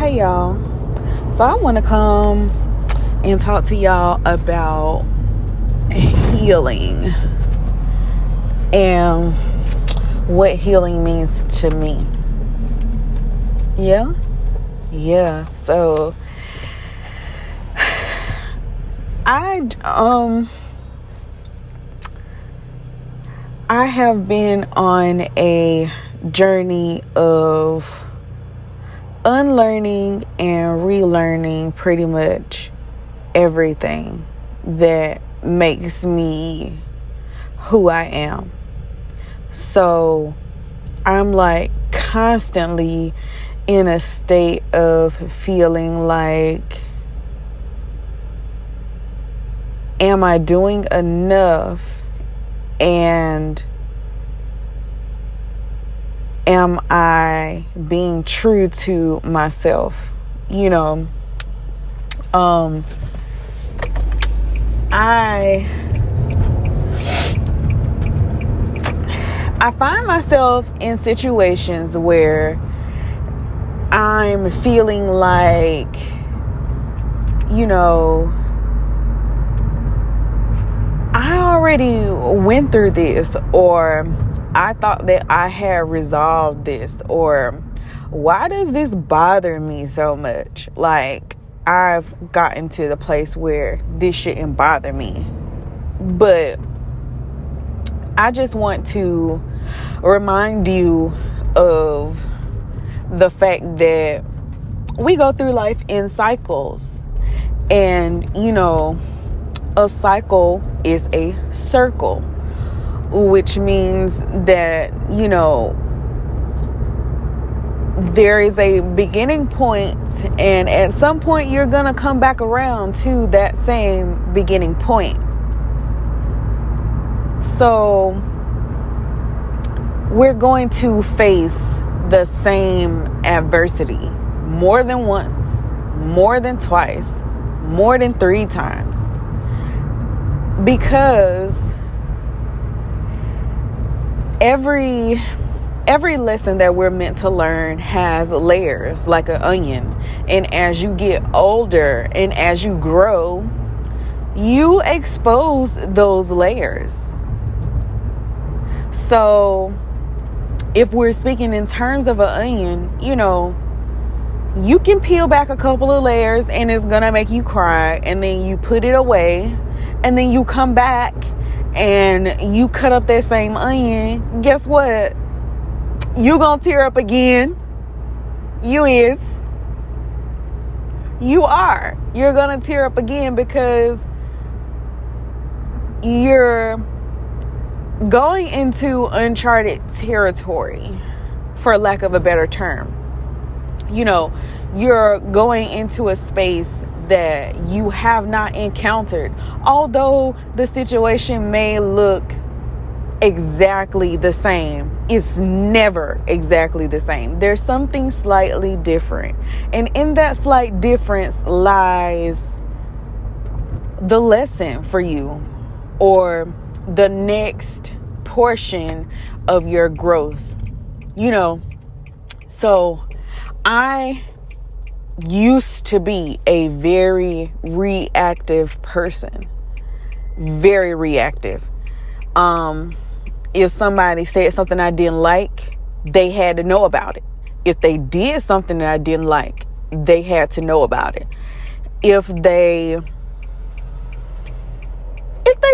Hey y'all. So I want to come and talk to y'all about healing and what healing means to me. Yeah. So I have been on a journey of unlearning and relearning pretty much everything that makes me who I am. So I'm like constantly in a state of feeling like, am I doing enough? And am I being true to myself? I find myself in situations where I'm feeling like, I already went through this, or I thought that I had resolved this, or why does this bother me so much? Like, I've gotten to the place where this shouldn't bother me. But I just want to remind you of the fact that we go through life in cycles. And, a cycle is a circle, which means that, there is a beginning point, and at some point you're going to come back around to that same beginning point. So we're going to face the same adversity more than once, more than twice, more than 3 times. Because every lesson that we're meant to learn has layers, like an onion. And as you get older and as you grow, you expose those layers. So if we're speaking in terms of an onion, you can peel back a couple of layers and it's gonna make you cry, and then you put it away, and then you come back and you cut up that same onion. Guess what? You gonna tear up again. You're gonna tear up again, because you're going into uncharted territory, for lack of a better term. You're going into a space that you have not encountered. Although the situation may look exactly the same, it's never exactly the same. There's something slightly different. And in that slight difference lies the lesson for you, or the next portion of your growth. So I used to be a very reactive person. Very reactive. If somebody said something I didn't like, they had to know about it. If they did something that I didn't like, they had to know about it. If they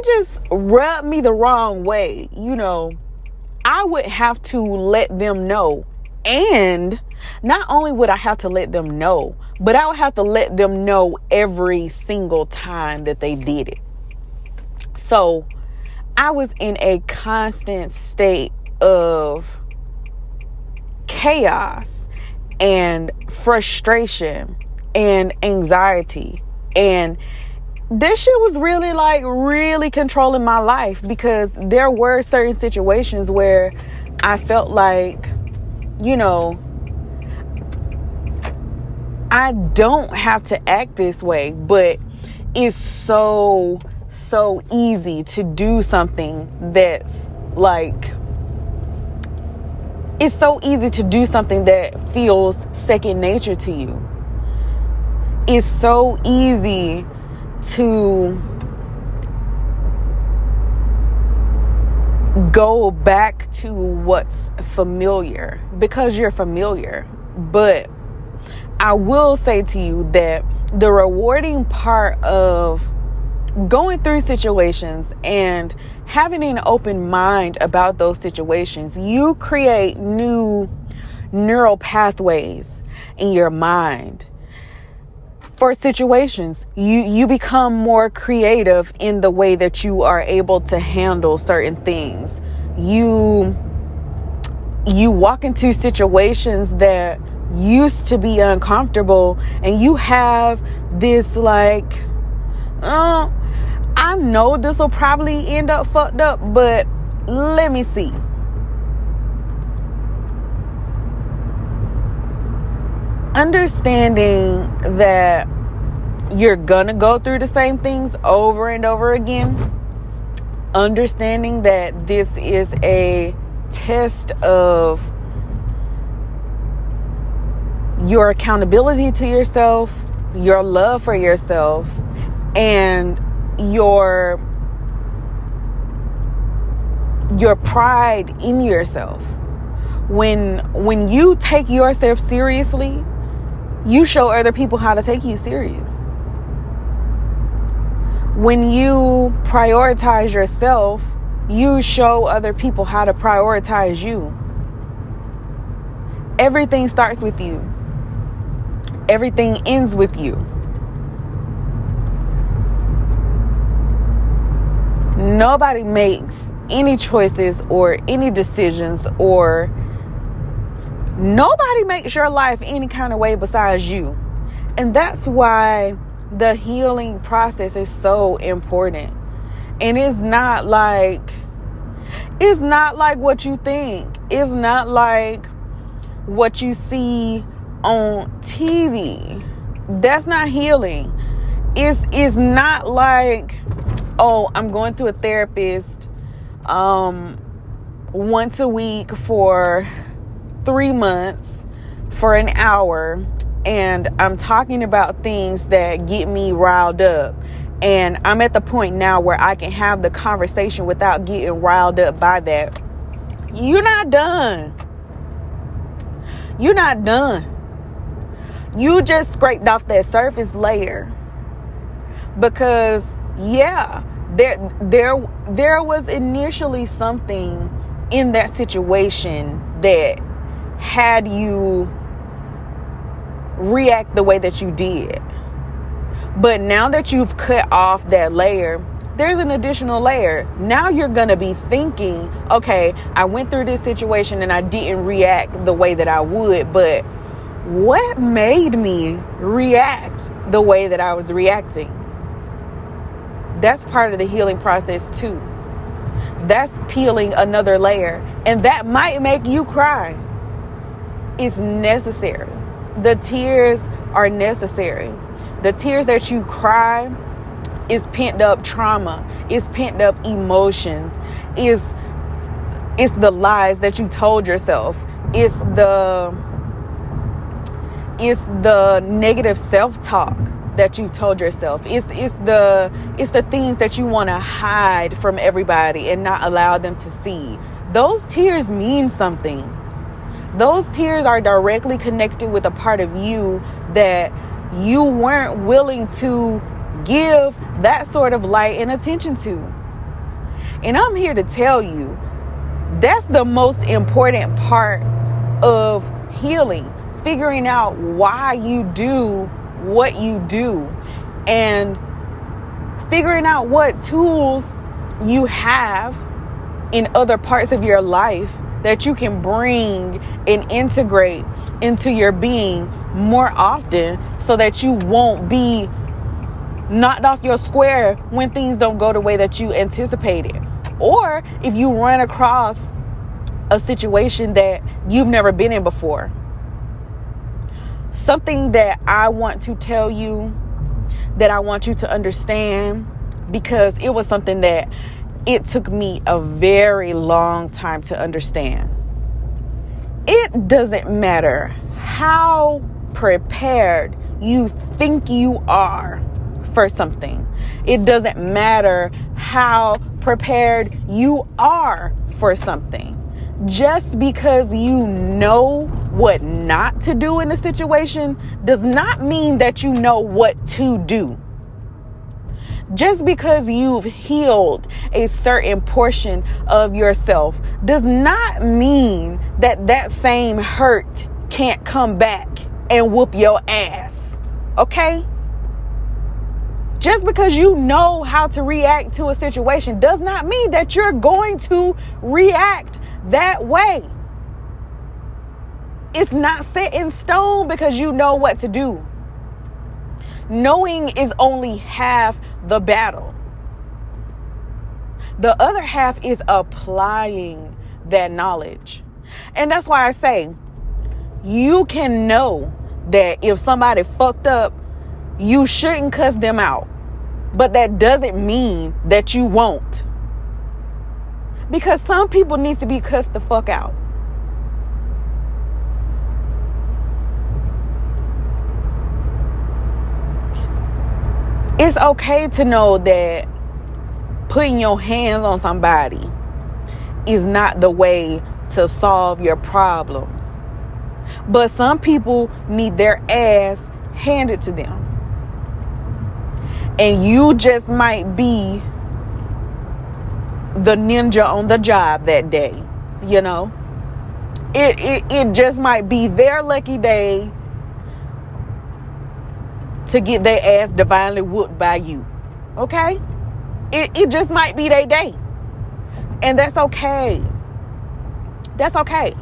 just rubbed me the wrong way, I would have to let them know. And not only would I have to let them know, but I would have to let them know every single time that they did it. So I was in a constant state of chaos and frustration and anxiety. And this shit was really controlling my life, because there were certain situations where I felt like, I don't have to act this way, but it's so easy to do something that's like, it's so easy to do something that feels second nature to you. it's so easy to go back to what's familiar because you're familiar. But I will say to you that the rewarding part of going through situations and having an open mind about those situations, you create new neural pathways in your mind for situations. You become more creative in the way that you are able to handle certain things. You walk into situations that used to be uncomfortable, and you have this like, I know this will probably end up fucked up, but let me see. Understanding that you're gonna go through the same things over and over again. Understanding that this is a test of your accountability to yourself, your love for yourself, and your pride in yourself. When you take yourself seriously, you show other people how to take you serious. When you prioritize yourself, you show other people how to prioritize you. Everything starts with you. Everything ends with you. Nobody makes any choices or any decisions, or nobody makes your life any kind of way besides you. And that's why the healing process is so important. And it's not like what you think. It's not like what you see on TV. That's not healing. It's not like, oh, I'm going to a therapist once a week for 3 months for an hour, and I'm talking about things that get me riled up, and I'm at the point now where I can have the conversation without getting riled up by that. You're not done. You're not done. You just scraped off that surface layer. Because there was initially something in that situation that had you react the way that you did. But now that you've cut off that layer, there's an additional layer. Now you're going to be thinking, okay, I went through this situation and I didn't react the way that I would, but what made me react the way that I was reacting? That's part of the healing process too. That's peeling another layer. And that might make you cry. It's necessary. The tears are necessary. The tears that you cry is pent up trauma. It's pent up emotions. It's the lies that you told yourself. It's the negative self-talk that you told yourself. It's the things that you want to hide from everybody and not allow them to see. Those tears mean something. Those tears are directly connected with a part of you that you weren't willing to give that sort of light and attention to. And I'm here to tell you, that's the most important part of healing. Figuring out why you do what you do, and figuring out what tools you have in other parts of your life that you can bring and integrate into your being more often, so that you won't be knocked off your square when things don't go the way that you anticipated. Or if you run across a situation that you've never been in before. Something that I want to tell you, that I want you to understand, because it was something that it took me a very long time to understand. It doesn't matter how prepared you think you are for something. It doesn't matter how prepared you are for something. Just because you know what not to do in a situation does not mean that you know what to do. Just because you've healed a certain portion of yourself does not mean that that same hurt can't come back and whoop your ass. Okay? Just because you know how to react to a situation does not mean that you're going to react that way. It's not set in stone because you know what to do. Knowing is only half the battle. The other half is applying that knowledge. And that's why I say, you can know that if somebody fucked up, you shouldn't cuss them out. But that doesn't mean that you won't. Because some people need to be cussed the fuck out. It's okay to know that putting your hands on somebody is not the way to solve your problems. But some people need their ass handed to them. And you just might be the ninja on the job that day, you know? It just might be their lucky day to get their ass divinely whooped by you. Okay? It just might be their day. And that's okay. That's okay.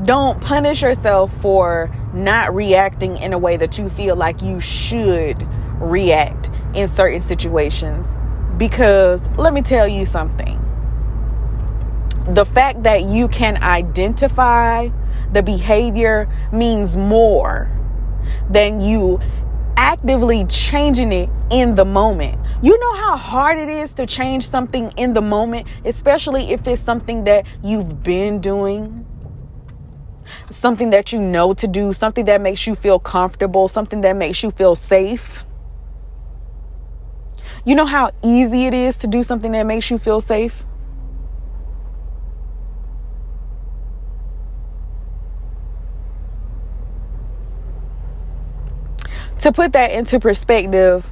Don't punish yourself for not reacting in a way that you feel like you should react in certain situations. Because let me tell you something. The fact that you can identify the behavior means more than you actively changing it in the moment. You know how hard it is to change something in the moment, especially if it's something that you've been doing, something that you know to do, something that makes you feel comfortable, something that makes you feel safe. You know how easy it is to do something that makes you feel safe? To put that into perspective,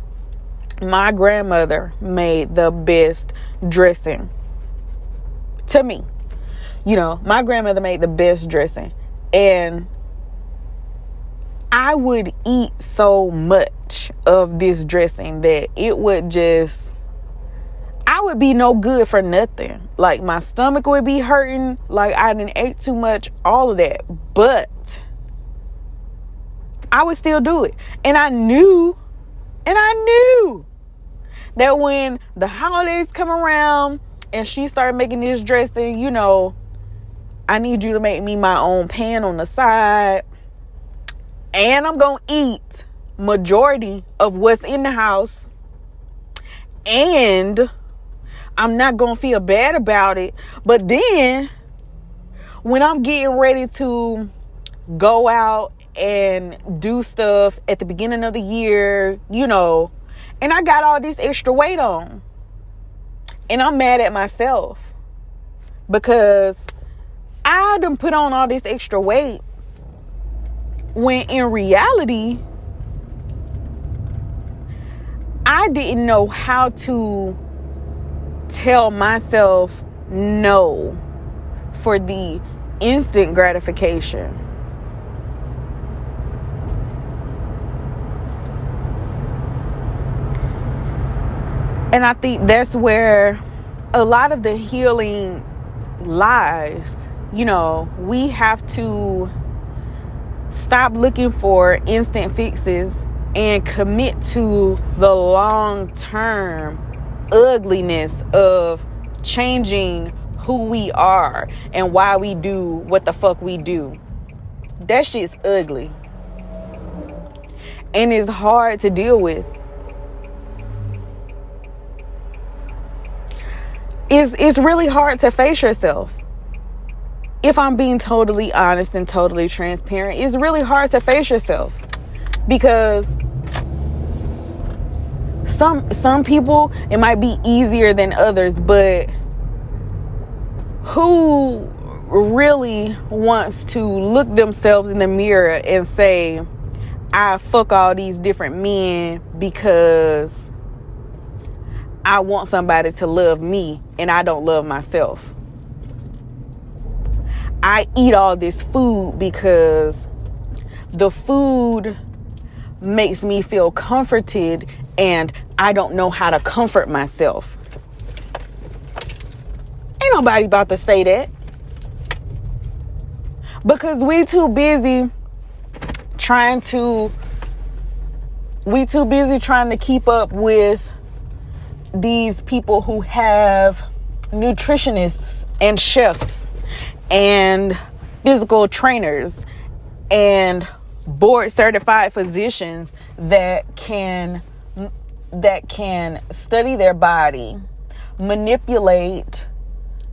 my grandmother made the best dressing. To me, you know, my grandmother made the best dressing. And I would eat so much of this dressing that it would just, I would be no good for nothing. Like my stomach would be hurting, like I didn't ate too much, all of that. But I would still do it. And I knew that when the holidays come around and she started making this dressing, you know, I need you to make me my own pan on the side. And I'm going to eat majority of what's in the house. And I'm not going to feel bad about it. But then when I'm getting ready to go out and do stuff at the beginning of the year, you know, and I got all this extra weight on, and I'm mad at myself because I done put on all this extra weight when in reality I didn't know how to tell myself no for the instant gratification. And I think that's where a lot of the healing lies. You know, we have to stop looking for instant fixes and commit to the long-term ugliness of changing who we are and why we do what the fuck we do. That shit's ugly. And it's hard to deal with. It's really hard to face yourself. If I'm being totally honest and totally transparent, it's really hard to face yourself. Because some people, it might be easier than others, but who really wants to look themselves in the mirror and say, I fuck all these different men because I want somebody to love me and I don't love myself. I eat all this food because the food makes me feel comforted and I don't know how to comfort myself. Ain't nobody about to say that. Because we too busy trying to keep up with these people who have nutritionists and chefs and physical trainers and board certified physicians that can study their body, manipulate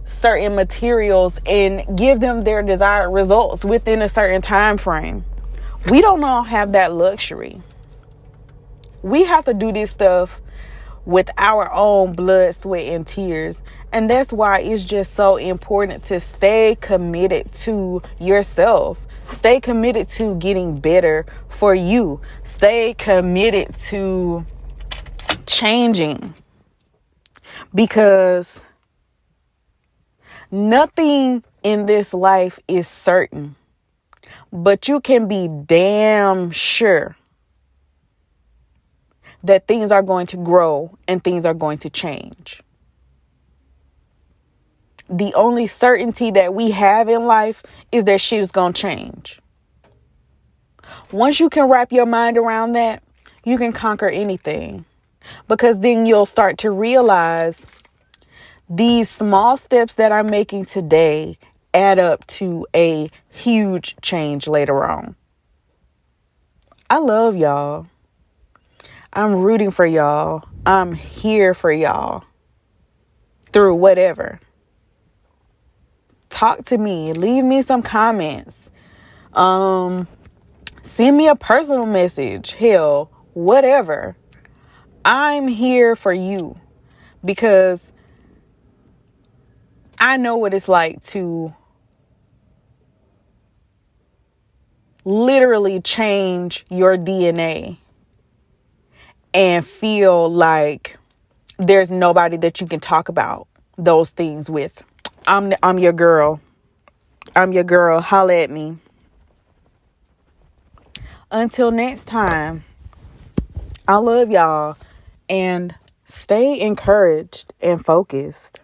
certain materials, and give them their desired results within a certain time frame. We don't all have that luxury. We have to do this stuff with our own blood, sweat, and tears. And that's why it's just so important to stay committed to yourself. Stay committed to getting better for you. Stay committed to changing. Because nothing in this life is certain. But you can be damn sure that things are going to grow and things are going to change. The only certainty that we have in life is that shit is going to change. Once you can wrap your mind around that, you can conquer anything. Because then you'll start to realize these small steps that I'm making today add up to a huge change later on. I love y'all. I'm rooting for y'all. I'm here for y'all through whatever. Talk to me. Leave me some comments. Send me a personal message. Hell, whatever. I'm here for you because I know what it's like to literally change your DNA and feel like there's nobody that you can talk about those things with. I'm your girl. I'm your girl. Holla at me. Until next time, I love y'all and stay encouraged and focused.